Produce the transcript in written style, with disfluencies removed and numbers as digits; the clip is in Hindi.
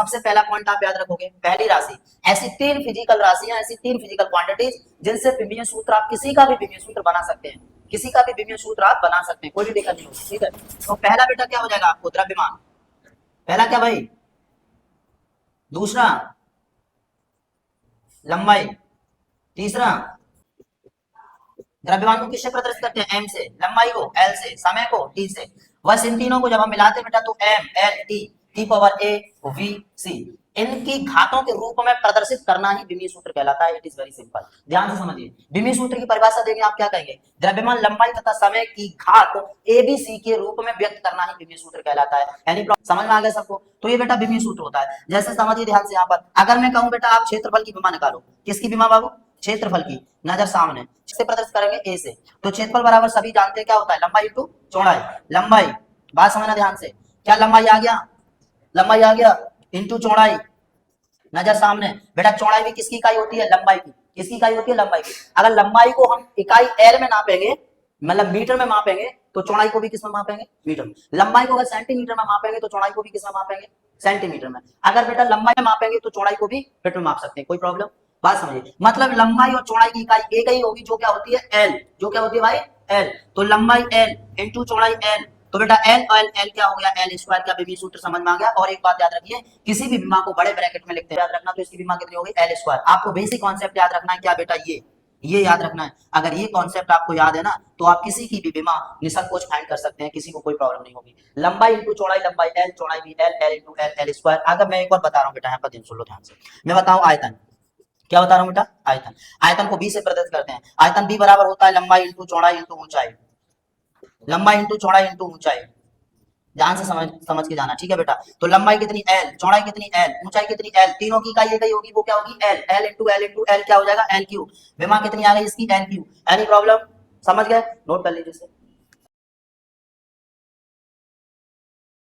सबसे पहला पॉइंट आप याद रखोगे, पहली राशि, ऐसी तीन फिजिकल राशियां, ऐसी तीन फिजिकल क्वांटिटीज जिनसे विमीय सूत्र आप किसी का भी विमीय सूत्र बना सकते हैं, किसी का भी विमीय सूत्र आप बना सकते हैं, कोई भी दिक्कत नहीं होगी, ठीक है। तो पहला बेटा क्या हो जाएगा आपको, द्रव्यमान, पहला क्या भाई, दूसरा लंबाई, तीसरा द्रव्यमान को किससे प्रदर्शित करते हैं, एम से, लंबाई को एल से, समय को टी से। बस इन तीनों को जब हम मिलाते हैं बेटा तो M L T power A V C, इनकी घातों के रूप में प्रदर्शित करना ही विमीय सूत्र कहलाता है। इट इज वेरी सिंपल, ध्यान से समझिए। विमीय सूत्र की परिभाषा देंगे आप क्या कहेंगे, द्रव्यमान, लंबाई तथा समय की घात ए बी सी के रूप में व्यक्त करना ही विमीय सूत्र कहलाता है। यानी समझ में आ गया सबको, तो ये बेटा विमीय सूत्र होता है। जैसे समझिए ध्यान से, यहाँ पर अगर मैं कहूं बेटा आप क्षेत्रफल की विमा निकालो, किसकी विमा बाबू, क्षेत्रफल की, नजर सामने से प्रदर्शित करेंगे ए से, तो क्षेत्रफल बराबर सभी जानते हैं क्या होता है, लंबाई इंटू चौड़ाई, लंबाई, बात समझना ध्यान से, क्या लंबाई आ गया, लंबाई आ गया इंटू चौड़ाई, नजर सामने। बेटा चौड़ाई भी किसकी इकाई होती है, लंबाई की, किसकी इकाई होती है, लंबाई की। अगर लंबाई को हम इकाई एल में नापेंगे, मतलब मीटर में मापेंगे, तो चौड़ाई को भी किसमें मापेंगे, मीटर में। लंबाई को अगर सेंटीमीटर में मापेंगे तो चौड़ाई को भी किसमें मापेंगे, सेंटीमीटर में। अगर बेटा लंबाई में मापेंगे तो चौड़ाई को भी फीट में माप सकते हैं, कोई प्रॉब्लम, बात समझिए। मतलब लंबाई और चौड़ाई की इकाई एक ही होगी, जो क्या होती है, एल, जो क्या होती है भाई, एल। तो लंबाई एल इंटू चौड़ाई एल, तो बेटा एल एल एल क्या हो गया, एल स्क्वायर का विमीय सूत्र समझ में आ गया। और एक बात याद रखिए, किसी भी विमा को बड़े ब्रैकेट में लिखते हैं, याद रखना, तो इसकी विमा कितनी होगी, एल स्क्वायर। आपको बेसिक कॉन्सेप्ट याद रखना है क्या बेटा, ये याद रखना है। अगर ये कॉन्सेप्ट आपको याद है ना, तो आप किसी की भी विमा निसंकोच फाइंड कर सकते हैं, किसी को कोई प्रॉब्लम नहीं होगी। लंबाई इंटू चौड़ाई, लंबाई एल, चौड़ाई भी L, L into L, L square. अगर मैं एक और बता रहा हूँ बेटा, यहाँ पर सुन लो ध्यान से, मैं बताऊं आयतन, क्या बता रहा हूँ बेटा, आयतन, आयतन को बी से प्रदर्शित करते हैं। आयतन बी बराबर होता है लंबाई इंटू चौड़ाई इंटू ऊंचाई, लंबाई इंटू चौड़ाई इंटू ऊंचाई, ध्यान से समझ के जाना, ठीक है बेटा। तो लंबाई कितनी एल, चौड़ाई कितनी एल, ऊंचाई कितनी एल, तीनों की इकाई एक ही होगी, वो क्या होगी, L, L into L into L क्या हो जाएगा, एल क्यू। विमा कितनी आ गई इसकी, एल क्यू। एनी प्रॉब्लम, समझ गए, नोट कर लीजिए।